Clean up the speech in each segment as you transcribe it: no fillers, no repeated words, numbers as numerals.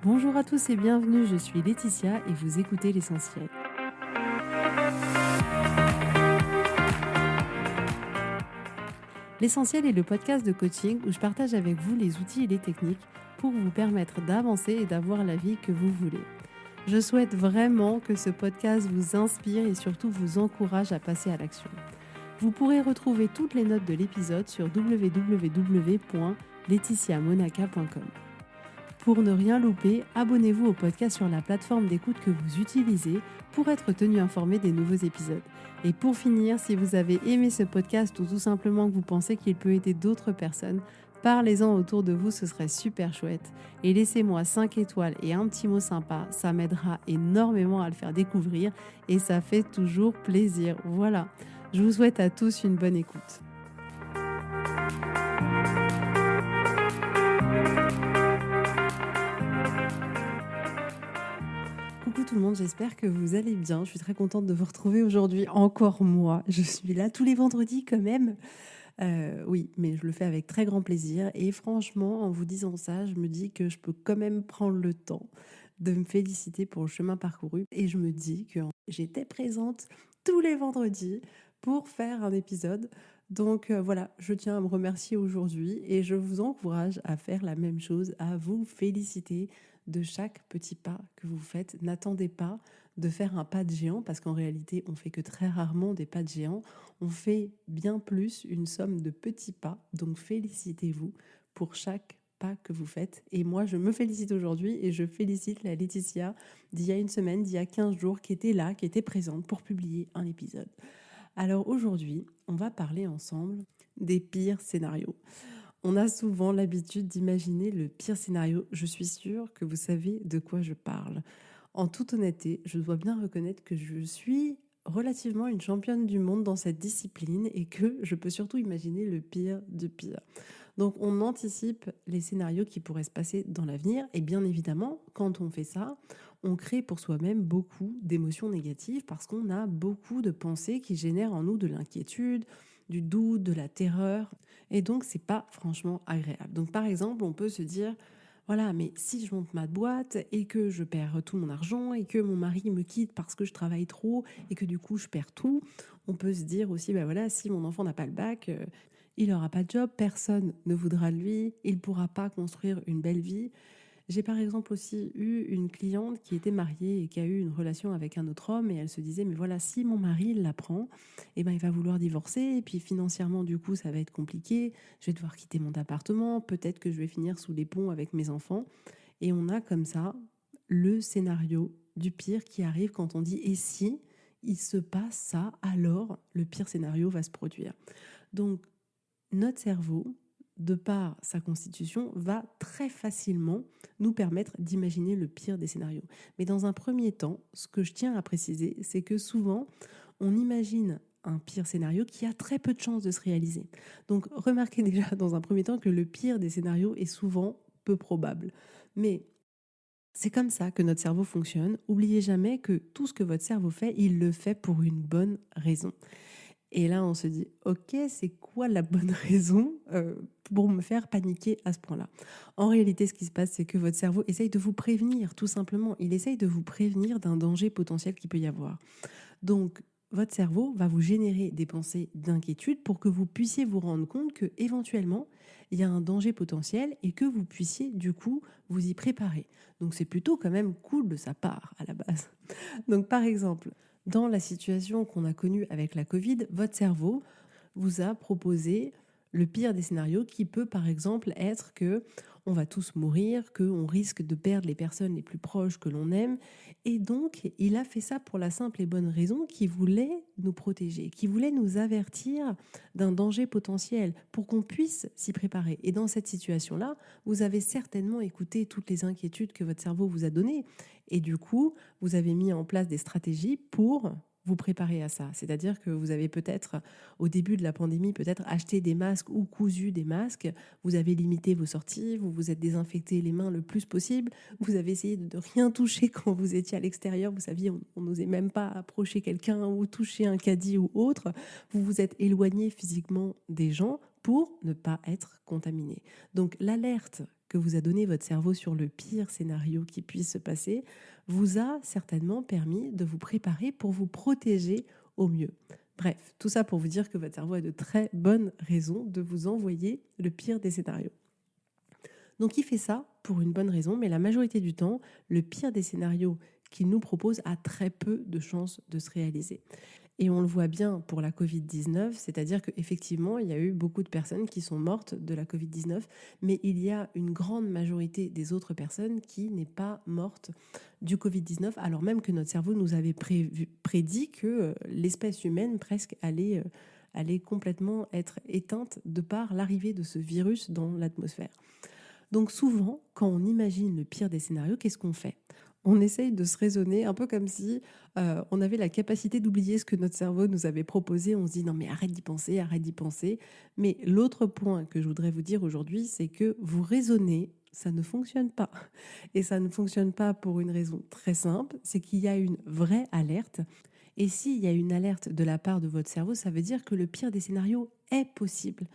Bonjour à tous et bienvenue, je suis Laetitia et vous écoutez l'essentiel. L'essentiel est le podcast de coaching où je partage avec vous les outils et les techniques pour vous permettre d'avancer et d'avoir la vie que vous voulez. Je souhaite vraiment que ce podcast vous inspire et surtout vous encourage à passer à l'action. Vous pourrez retrouver toutes les notes de l'épisode sur www.laetitiamonaca.com. Pour ne rien louper, abonnez-vous au podcast sur la plateforme d'écoute que vous utilisez pour être tenu informé des nouveaux épisodes. Et pour finir, si vous avez aimé ce podcast ou tout simplement que vous pensez qu'il peut aider d'autres personnes, parlez-en autour de vous, ce serait super chouette. Et laissez-moi 5 étoiles et un petit mot sympa, ça m'aidera énormément à le faire découvrir et ça fait toujours plaisir. Voilà, je vous souhaite à tous une bonne écoute. Coucou tout le monde, j'espère que vous allez bien. Je suis très contente de vous retrouver aujourd'hui, encore moi. Je suis là tous les vendredis quand même. Oui, mais je le fais avec très grand plaisir. Et franchement, en vous disant ça, je me dis que je peux quand même prendre le temps de me féliciter pour le chemin parcouru. Et je me dis que j'étais présente tous les vendredis pour faire un épisode. Donc voilà, je tiens à me remercier aujourd'hui et je vous encourage à faire la même chose, à vous féliciter de chaque petit pas que vous faites. N'attendez pas de faire un pas de géant parce qu'en réalité, on fait que très rarement des pas de géant. On fait bien plus une somme de petits pas. Donc félicitez-vous pour chaque pas que vous faites. Et moi, je me félicite aujourd'hui et je félicite la Laetitia d'il y a une semaine, d'il y a 15 jours, qui était là, qui était présente pour publier un épisode. Alors aujourd'hui, on va parler ensemble des pires scénarios. On a souvent l'habitude d'imaginer le pire scénario. Je suis sûre que vous savez de quoi je parle. En toute honnêteté, je dois bien reconnaître que je suis relativement une championne du monde dans cette discipline et que je peux surtout imaginer le pire du pire. Donc on anticipe les scénarios qui pourraient se passer dans l'avenir et bien évidemment, quand on fait ça, on crée pour soi-même beaucoup d'émotions négatives parce qu'on a beaucoup de pensées qui génèrent en nous de l'inquiétude, du doute, de la terreur et donc c'est pas franchement agréable. Donc par exemple, on peut se dire voilà, mais si je monte ma boîte et que je perds tout mon argent et que mon mari me quitte parce que je travaille trop et que du coup je perds tout, on peut se dire aussi, ben voilà, si mon enfant n'a pas le bac, il n'aura pas de job, personne ne voudra de lui, il ne pourra pas construire une belle vie. J'ai par exemple aussi eu une cliente qui était mariée et qui a eu une relation avec un autre homme et elle se disait mais voilà, si mon mari l'apprend, eh ben il va vouloir divorcer et puis financièrement du coup ça va être compliqué, je vais devoir quitter mon appartement, peut-être que je vais finir sous les ponts avec mes enfants et on a comme ça le scénario du pire qui arrive quand on dit et si il se passe ça, alors le pire scénario va se produire. Donc notre cerveau, de par sa constitution, va très facilement nous permettre d'imaginer le pire des scénarios. Mais dans un premier temps, ce que je tiens à préciser, c'est que souvent, on imagine un pire scénario qui a très peu de chances de se réaliser. Donc remarquez déjà dans un premier temps que le pire des scénarios est souvent peu probable. Mais c'est comme ça que notre cerveau fonctionne. Oubliez jamais que tout ce que votre cerveau fait, il le fait pour une bonne raison. Et là, on se dit, ok, c'est quoi la bonne raison pour me faire paniquer à ce point-là? En réalité, ce qui se passe, c'est que votre cerveau essaye de vous prévenir, tout simplement. Il essaye de vous prévenir d'un danger potentiel qu'il peut y avoir. Donc, votre cerveau va vous générer des pensées d'inquiétude pour que vous puissiez vous rendre compte que éventuellement il y a un danger potentiel et que vous puissiez du coup vous y préparer. Donc c'est plutôt quand même cool de sa part à la base. Donc par exemple, dans la situation qu'on a connue avec la Covid, votre cerveau vous a proposé le pire des scénarios qui peut par exemple être que on va tous mourir, qu'on risque de perdre les personnes les plus proches que l'on aime. Et donc, il a fait ça pour la simple et bonne raison qu'il voulait nous protéger, qu'il voulait nous avertir d'un danger potentiel pour qu'on puisse s'y préparer. Et dans cette situation-là, vous avez certainement écouté toutes les inquiétudes que votre cerveau vous a données. Et du coup, vous avez mis en place des stratégies pour vous préparer à ça. C'est-à-dire que vous avez peut-être, au début de la pandémie, peut-être acheté des masques ou cousu des masques, vous avez limité vos sorties, vous vous êtes désinfecté les mains le plus possible, vous avez essayé de rien toucher quand vous étiez à l'extérieur, vous saviez, on n'osait même pas approcher quelqu'un ou toucher un caddie ou autre, vous vous êtes éloigné physiquement des gens pour ne pas être contaminé. Donc l'alerte que que vous a donné votre cerveau sur le pire scénario qui puisse se passer vous a certainement permis de vous préparer pour vous protéger au mieux. Bref, tout ça pour vous dire que votre cerveau a de très bonnes raisons de vous envoyer le pire des scénarios. Donc il fait ça pour une bonne raison, mais la majorité du temps, le pire des scénarios qu'il nous propose a très peu de chances de se réaliser. Et on le voit bien pour la Covid-19, c'est-à-dire qu'effectivement, il y a eu beaucoup de personnes qui sont mortes de la Covid-19, mais il y a une grande majorité des autres personnes qui n'est pas morte du Covid-19, alors même que notre cerveau nous avait prédit que l'espèce humaine presque allait complètement être éteinte de par l'arrivée de ce virus dans l'atmosphère. Donc souvent, quand on imagine le pire des scénarios, qu'est-ce qu'on fait? On essaye de se raisonner un peu comme si on avait la capacité d'oublier ce que notre cerveau nous avait proposé. On se dit non mais arrête d'y penser, arrête d'y penser. Mais l'autre point que je voudrais vous dire aujourd'hui, c'est que vous raisonnez, ça ne fonctionne pas. Et ça ne fonctionne pas pour une raison très simple, c'est qu'il y a une vraie alerte. Et s'il y a une alerte de la part de votre cerveau, ça veut dire que le pire des scénarios est possible.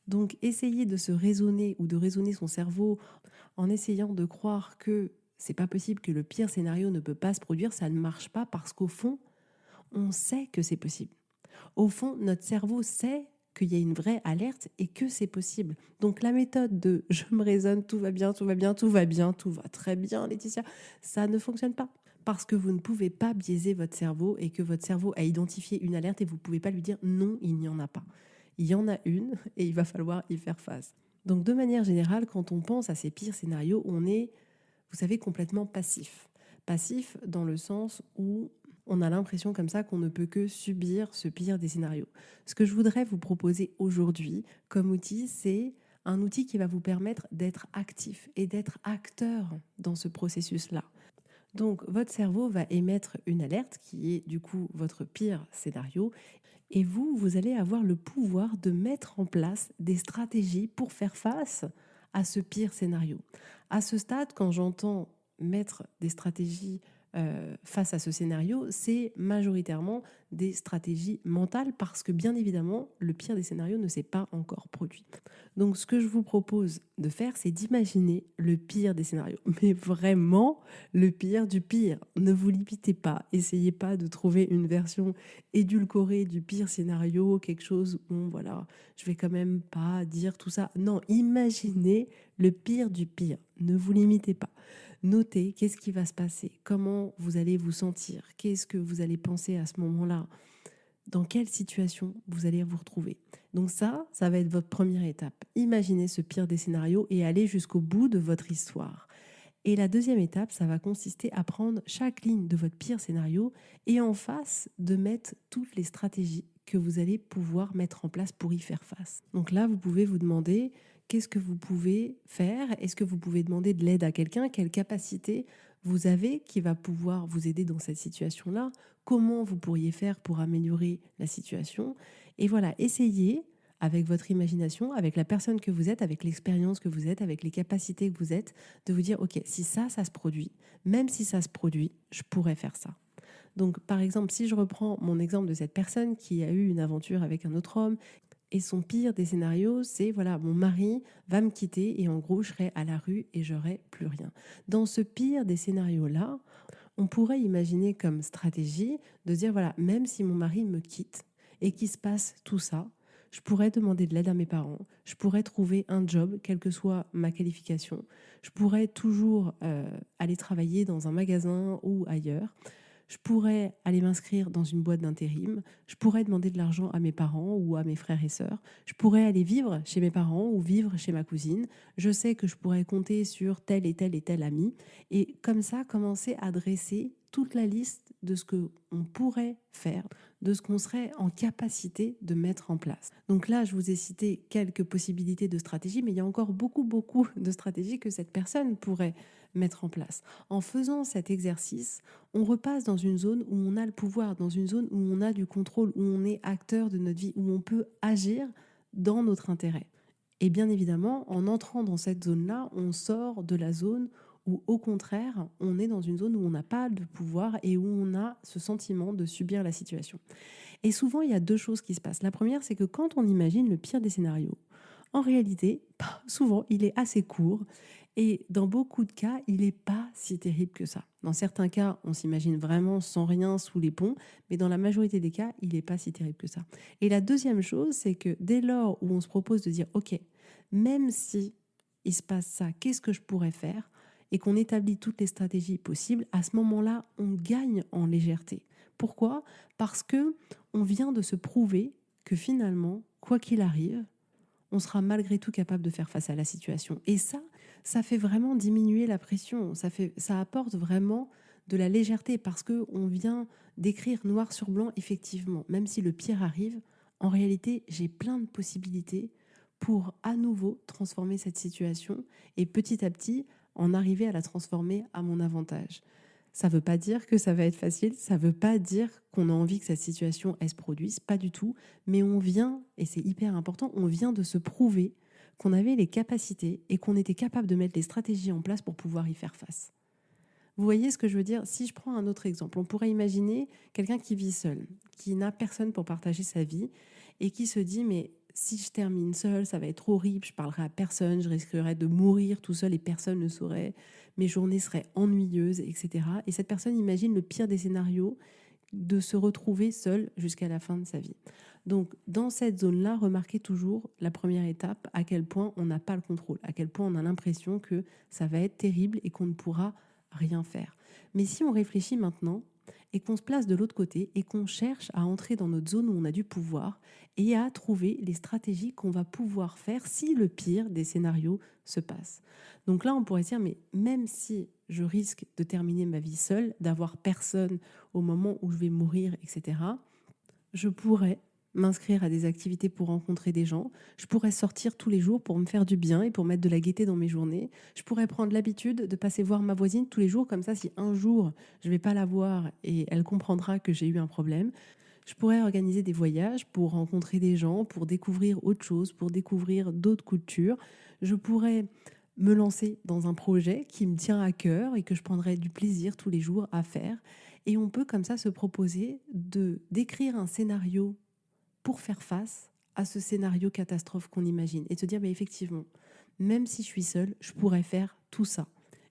Donc, essayer de se raisonner ou de raisonner son cerveau en essayant de croire que c'est pas possible, que le pire scénario ne peut pas se produire, ça ne marche pas parce qu'au fond, on sait que c'est possible. Au fond, notre cerveau sait qu'il y a une vraie alerte et que c'est possible. Donc la méthode de je me raisonne, tout va bien, tout va bien, tout va bien, tout va très bien, Laetitia, ça ne fonctionne pas. Parce que vous ne pouvez pas biaiser votre cerveau et que votre cerveau a identifié une alerte et vous ne pouvez pas lui dire non, il n'y en a pas. Il y en a une et il va falloir y faire face. Donc de manière générale, quand on pense à ces pires scénarios, on est, vous savez, complètement passif. Passif dans le sens où on a l'impression comme ça qu'on ne peut que subir ce pire des scénarios. Ce que je voudrais vous proposer aujourd'hui comme outil, c'est un outil qui va vous permettre d'être actif et d'être acteur dans ce processus-là. Donc votre cerveau va émettre une alerte qui est du coup votre pire scénario et vous allez avoir le pouvoir de mettre en place des stratégies pour faire face à ce pire scénario. À ce stade, quand j'entends mettre des stratégies face à ce scénario, c'est majoritairement des stratégies mentales parce que bien évidemment, le pire des scénarios ne s'est pas encore produit. Donc ce que je vous propose de faire, c'est d'imaginer le pire des scénarios. Mais vraiment le pire du pire. Ne vous limitez pas. Essayez pas de trouver une version édulcorée du pire scénario, quelque chose où, voilà, je vais quand même pas dire tout ça. Non, imaginez le pire du pire. Ne vous limitez pas. Notez qu'est-ce qui va se passer, comment vous allez vous sentir, qu'est-ce que vous allez penser à ce moment-là, dans quelle situation vous allez vous retrouver. Donc ça va être votre première étape. Imaginez ce pire des scénarios et aller jusqu'au bout de votre histoire. Et la deuxième étape, ça va consister à prendre chaque ligne de votre pire scénario et en face de mettre toutes les stratégies que vous allez pouvoir mettre en place pour y faire face. Donc là, vous pouvez vous demander qu'est-ce que vous pouvez faire? Est-ce que vous pouvez demander de l'aide à quelqu'un? Quelle capacité vous avez qui va pouvoir vous aider dans cette situation-là? Comment vous pourriez faire pour améliorer la situation? Et voilà, essayez avec votre imagination, avec la personne que vous êtes, avec l'expérience que vous êtes, avec les capacités que vous êtes, de vous dire, OK, si ça se produit, même si ça se produit, je pourrais faire ça. Donc, par exemple, si je reprends mon exemple de cette personne qui a eu une aventure avec un autre homme, et son pire des scénarios, c'est, voilà, mon mari va me quitter et en gros, je serai à la rue et j'aurai plus rien. Dans ce pire des scénarios-là, on pourrait imaginer comme stratégie de dire, voilà, même si mon mari me quitte et qu'il se passe tout ça, je pourrais demander de l'aide à mes parents, je pourrais trouver un job, quelle que soit ma qualification, je pourrais toujours aller travailler dans un magasin ou ailleurs, je pourrais aller m'inscrire dans une boîte d'intérim, je pourrais demander de l'argent à mes parents ou à mes frères et sœurs, je pourrais aller vivre chez mes parents ou vivre chez ma cousine, je sais que je pourrais compter sur tel et tel et tel ami, et comme ça, commencer à dresser toute la liste de ce qu'on pourrait faire, de ce qu'on serait en capacité de mettre en place. Donc là, je vous ai cité quelques possibilités de stratégies, mais il y a encore beaucoup de stratégies que cette personne pourrait mettre en place. En faisant cet exercice, on repasse dans une zone où on a le pouvoir, dans une zone où on a du contrôle, où on est acteur de notre vie, où on peut agir dans notre intérêt. Et bien évidemment, en entrant dans cette zone-là, on sort de la zone où, au contraire, on est dans une zone où on n'a pas de pouvoir et où on a ce sentiment de subir la situation. Et souvent, il y a deux choses qui se passent. La première, c'est que quand on imagine le pire des scénarios, En réalité, souvent, il est assez court et dans beaucoup de cas, il n'est pas si terrible que ça. Dans certains cas, on s'imagine vraiment sans rien sous les ponts, mais dans la majorité des cas, il n'est pas si terrible que ça. Et la deuxième chose, c'est que dès lors où on se propose de dire, OK, même si il se passe ça, qu'est-ce que je pourrais faire? Et qu'on établit toutes les stratégies possibles, à ce moment-là, on gagne en légèreté. Pourquoi? Parce que on vient de se prouver que finalement, quoi qu'il arrive, on sera malgré tout capable de faire face à la situation. Et ça fait vraiment diminuer la pression. Ça apporte vraiment de la légèreté parce qu'on vient d'écrire noir sur blanc, effectivement. Même si le pire arrive, en réalité, j'ai plein de possibilités pour à nouveau transformer cette situation et petit à petit en arriver à la transformer à mon avantage. Ça ne veut pas dire que ça va être facile, ça ne veut pas dire qu'on a envie que cette situation elle se produise, pas du tout, mais on vient, et c'est hyper important, on vient de se prouver qu'on avait les capacités et qu'on était capable de mettre les stratégies en place pour pouvoir y faire face. Vous voyez ce que je veux dire? Si je prends un autre exemple, on pourrait imaginer quelqu'un qui vit seul, qui n'a personne pour partager sa vie et qui se dit mais si je termine seul, ça va être horrible, je parlerai à personne, je risquerais de mourir tout seul et personne ne saurait, mes journées seraient ennuyeuses, etc. Et cette personne imagine le pire des scénarios, de se retrouver seul jusqu'à la fin de sa vie. Donc, dans cette zone-là, remarquez toujours la première étape, à quel point on n'a pas le contrôle, à quel point on a l'impression que ça va être terrible et qu'on ne pourra rien faire. Mais si on réfléchit maintenant et qu'on se place de l'autre côté et qu'on cherche à entrer dans notre zone où on a du pouvoir et à trouver les stratégies qu'on va pouvoir faire si le pire des scénarios se passe. Donc là, on pourrait dire, mais même si je risque de terminer ma vie seule, d'avoir personne au moment où je vais mourir, etc., je pourrais m'inscrire à des activités pour rencontrer des gens. Je pourrais sortir tous les jours pour me faire du bien et pour mettre de la gaieté dans mes journées. Je pourrais prendre l'habitude de passer voir ma voisine tous les jours, comme ça, si un jour je ne vais pas la voir et elle comprendra que j'ai eu un problème. Je pourrais organiser des voyages pour rencontrer des gens, pour découvrir autre chose, pour découvrir d'autres cultures. Je pourrais me lancer dans un projet qui me tient à cœur et que je prendrais du plaisir tous les jours à faire. Et on peut comme ça se proposer de d'écrire un scénario pour faire face à ce scénario catastrophe qu'on imagine et de se dire mais effectivement, même si je suis seule, je pourrais faire tout ça.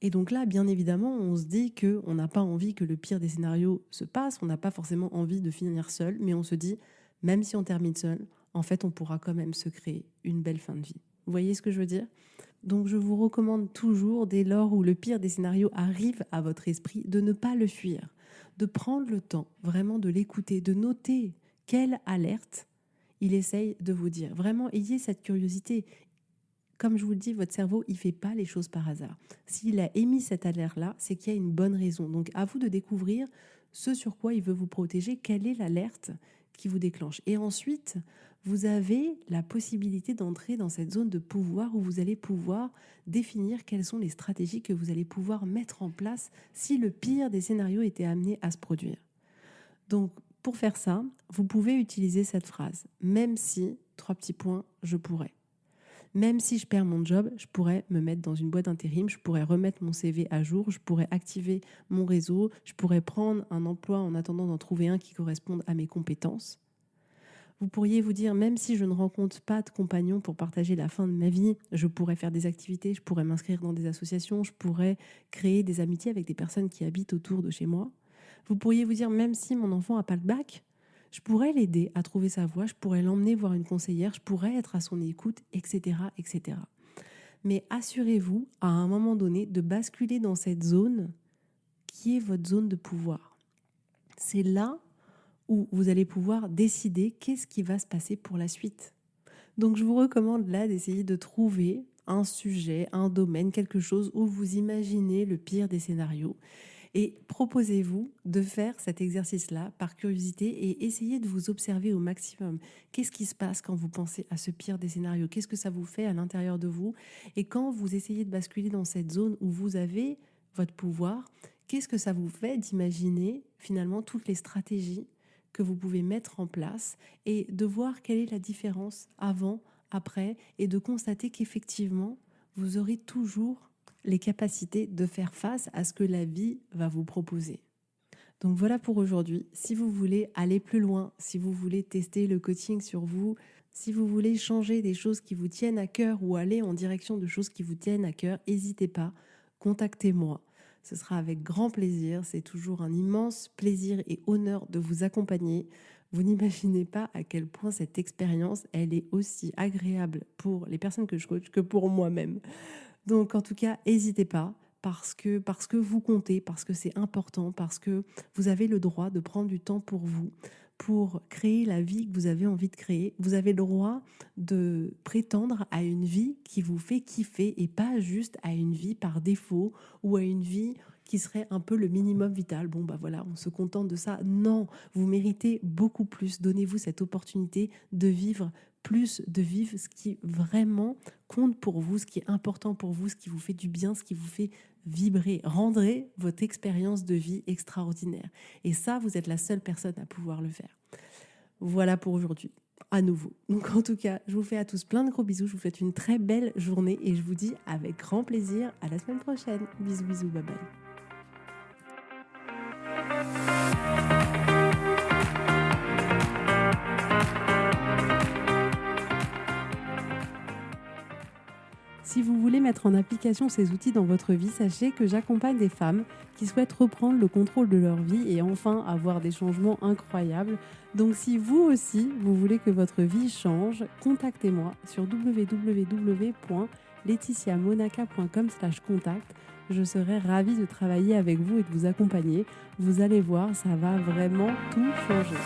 Et donc là, bien évidemment, on se dit qu'on n'a pas envie que le pire des scénarios se passe, on n'a pas forcément envie de finir seul, mais on se dit, même si on termine seul, en fait, on pourra quand même se créer une belle fin de vie. Vous voyez ce que je veux dire? Donc je vous recommande toujours, dès lors où le pire des scénarios arrive à votre esprit, de ne pas le fuir, de prendre le temps vraiment de l'écouter, de noter quelle alerte il essaye de vous dire. Vraiment, ayez cette curiosité. Comme je vous le dis, votre cerveau, il ne fait pas les choses par hasard. S'il a émis cette alerte-là, c'est qu'il y a une bonne raison. Donc, à vous de découvrir ce sur quoi il veut vous protéger, quelle est l'alerte qui vous déclenche. Et ensuite, vous avez la possibilité d'entrer dans cette zone de pouvoir où vous allez pouvoir définir quelles sont les stratégies que vous allez pouvoir mettre en place si le pire des scénarios était amené à se produire. Donc, pour faire ça, vous pouvez utiliser cette phrase. Même si, trois petits points, je pourrais. Même si je perds mon job, je pourrais me mettre dans une boîte d'intérim, je pourrais remettre mon CV à jour, je pourrais activer mon réseau, je pourrais prendre un emploi en attendant d'en trouver un qui corresponde à mes compétences. Vous pourriez vous dire, même si je ne rencontre pas de compagnon pour partager la fin de ma vie, je pourrais faire des activités, je pourrais m'inscrire dans des associations, je pourrais créer des amitiés avec des personnes qui habitent autour de chez moi. Vous pourriez vous dire, même si mon enfant n'a pas le bac, je pourrais l'aider à trouver sa voie, je pourrais l'emmener voir une conseillère, je pourrais être à son écoute, etc., etc. Mais assurez-vous, à un moment donné, de basculer dans cette zone qui est votre zone de pouvoir. C'est là où vous allez pouvoir décider qu'est-ce qui va se passer pour la suite. Donc je vous recommande là d'essayer de trouver un sujet, un domaine, quelque chose où vous imaginez le pire des scénarios. Et proposez-vous de faire cet exercice-là par curiosité et essayez de vous observer au maximum. Qu'est-ce qui se passe quand vous pensez à ce pire des scénarios? Qu'est-ce que ça vous fait à l'intérieur de vous? Et quand vous essayez de basculer dans cette zone où vous avez votre pouvoir, qu'est-ce que ça vous fait d'imaginer finalement toutes les stratégies que vous pouvez mettre en place et de voir quelle est la différence avant, après et de constater qu'effectivement, vous aurez toujours les capacités de faire face à ce que la vie va vous proposer. Donc voilà pour aujourd'hui. Si vous voulez aller plus loin, si vous voulez tester le coaching sur vous, Si vous voulez changer des choses qui vous tiennent à cœur ou aller en direction de choses qui vous tiennent à cœur, n'hésitez pas, contactez-moi. Ce sera avec grand plaisir. C'est toujours un immense plaisir et honneur de vous accompagner. Vous n'imaginez pas à quel point cette expérience, elle est aussi agréable pour les personnes que je coach que pour moi-même. Donc en tout cas, n'hésitez pas parce que vous comptez, parce que c'est important, parce que vous avez le droit de prendre du temps pour vous, pour créer la vie que vous avez envie de créer. Vous avez le droit de prétendre à une vie qui vous fait kiffer et pas juste à une vie par défaut ou à une vie qui serait un peu le minimum vital. Bon, bah voilà, on se contente de ça. Non, vous méritez beaucoup plus. Donnez-vous cette opportunité de vivre plus, de vivre ce qui vraiment compte pour vous, ce qui est important pour vous, ce qui vous fait du bien, ce qui vous fait vibrer. Rendrez votre expérience de vie extraordinaire. Et ça, vous êtes la seule personne à pouvoir le faire. Voilà pour aujourd'hui, à nouveau. Donc en tout cas, je vous fais à tous plein de gros bisous. Je vous souhaite une très belle journée et je vous dis avec grand plaisir à la semaine prochaine. Bisous, bisous, bye bye. Si vous voulez mettre en application ces outils dans votre vie, sachez que j'accompagne des femmes qui souhaitent reprendre le contrôle de leur vie et enfin avoir des changements incroyables. Donc si vous aussi, vous voulez que votre vie change, contactez-moi sur www.laetitiamonaca.com/contact. Je serai ravie de travailler avec vous et de vous accompagner. Vous allez voir, ça va vraiment tout changer.